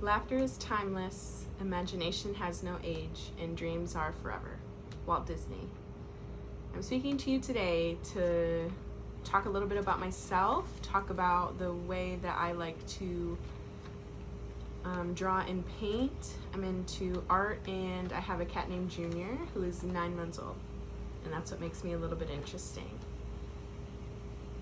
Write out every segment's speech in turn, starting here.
Laughter is timeless, imagination has no age, and dreams are forever. Walt Disney. I'm speaking to you today to talk a little bit about myself, talk about the way that I like to draw and paint. I'm into art, and I have a cat named Junior who is 9 months old, and that's what makes me a little bit interesting.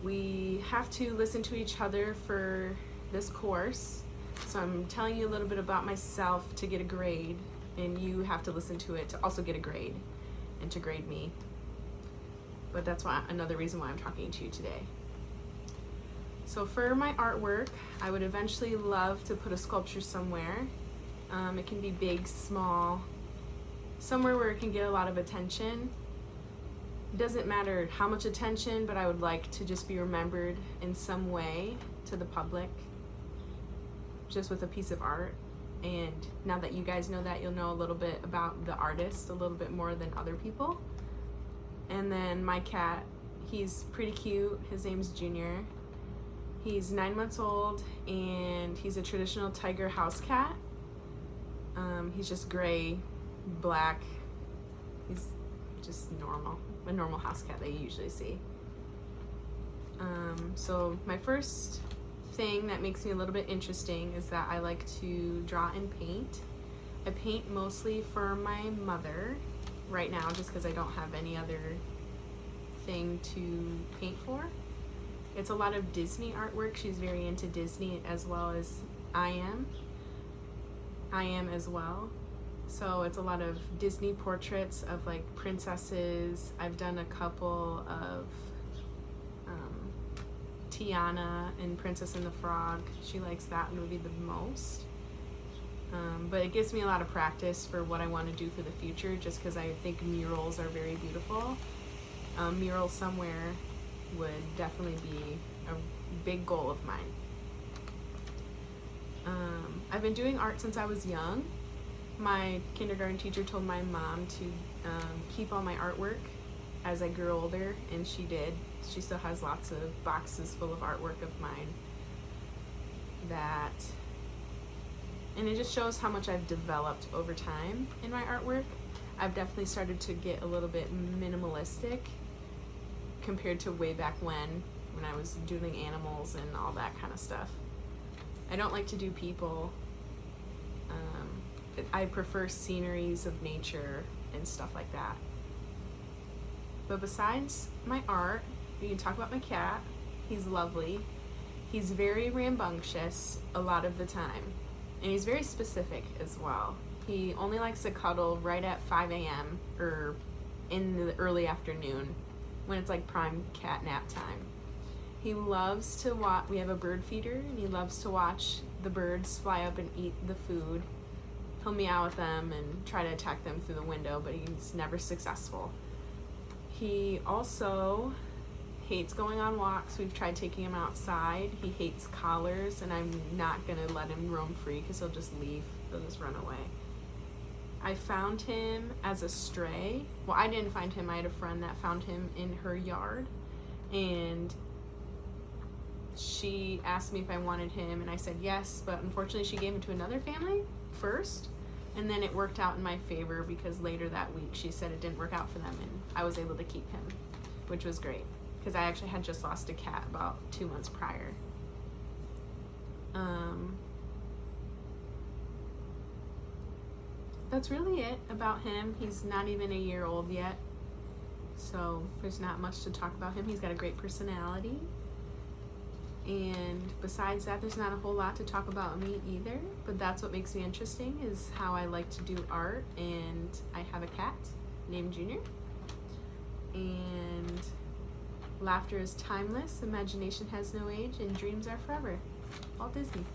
We have to listen to each other for this course, so I'm telling you a little bit about myself to get a grade, and you have to listen to it to also get a grade and to grade me. But that's another reason why I'm talking to you today. So for my artwork, I would eventually love to put a sculpture somewhere. It can be big, small, somewhere where it can get a lot of attention. It doesn't matter how much attention, but I would like to just be remembered in some way to the public, just with a piece of art. And now that you guys know that, you'll know a little bit about the artist, a little bit more than other people. And then my cat, he's pretty cute. His name's Junior. He's 9 months old, and he's a traditional tiger house cat. He's just gray, black. He's just normal, a normal house cat that you usually see. So my first thing that makes me a little bit interesting is that I like to draw and paint. I paint mostly for my mother right now, just because I don't have any other thing to paint for. It's a lot of Disney artwork. She's very into Disney, as well as I am as well. So it's a lot of Disney portraits of like princesses. I've done a couple of Tiana and Princess and the Frog. She likes that movie the most. But it gives me a lot of practice for what I want to do for the future, just because I think murals are very beautiful. Murals somewhere would definitely be a big goal of mine. I've been doing art since I was young. My kindergarten teacher told my mom to keep all my artwork as I grew older, and she did. She still has lots of boxes full of artwork of mine. And it just shows how much I've developed over time in my artwork. I've definitely started to get a little bit minimalistic compared to way back when I was doing animals and all that kind of stuff. I don't like to do people. I prefer sceneries of nature and stuff like that. But besides my art, we can talk about my cat. He's lovely. He's very rambunctious a lot of the time. And he's very specific as well. He only likes to cuddle right at 5 a.m. or in the early afternoon when it's like prime cat nap time. He loves to watch, we have a bird feeder, and he loves to watch the birds fly up and eat the food. He'll meow at them and try to attack them through the window, but he's never successful. He also hates going on walks. We've tried taking him outside. He hates collars, and I'm not gonna let him roam free because he'll just leave. He'll just run away. I found him as a stray. Well, I didn't find him. I had a friend that found him in her yard, and she asked me if I wanted him, and I said yes, but unfortunately she gave him to another family first, and then it worked out in my favor because later that week she said it didn't work out for them, and I was able to keep him, which was great because I actually had just lost a cat about 2 months prior. That's really it about him. He's not even a year old yet, so there's not much to talk about him. He's got a great personality, and besides that, there's not a whole lot to talk about me either, but that's what makes me interesting, is how I like to do art. And I have a cat named Junior, and laughter is timeless, imagination has no age, and dreams are forever. Walt Disney.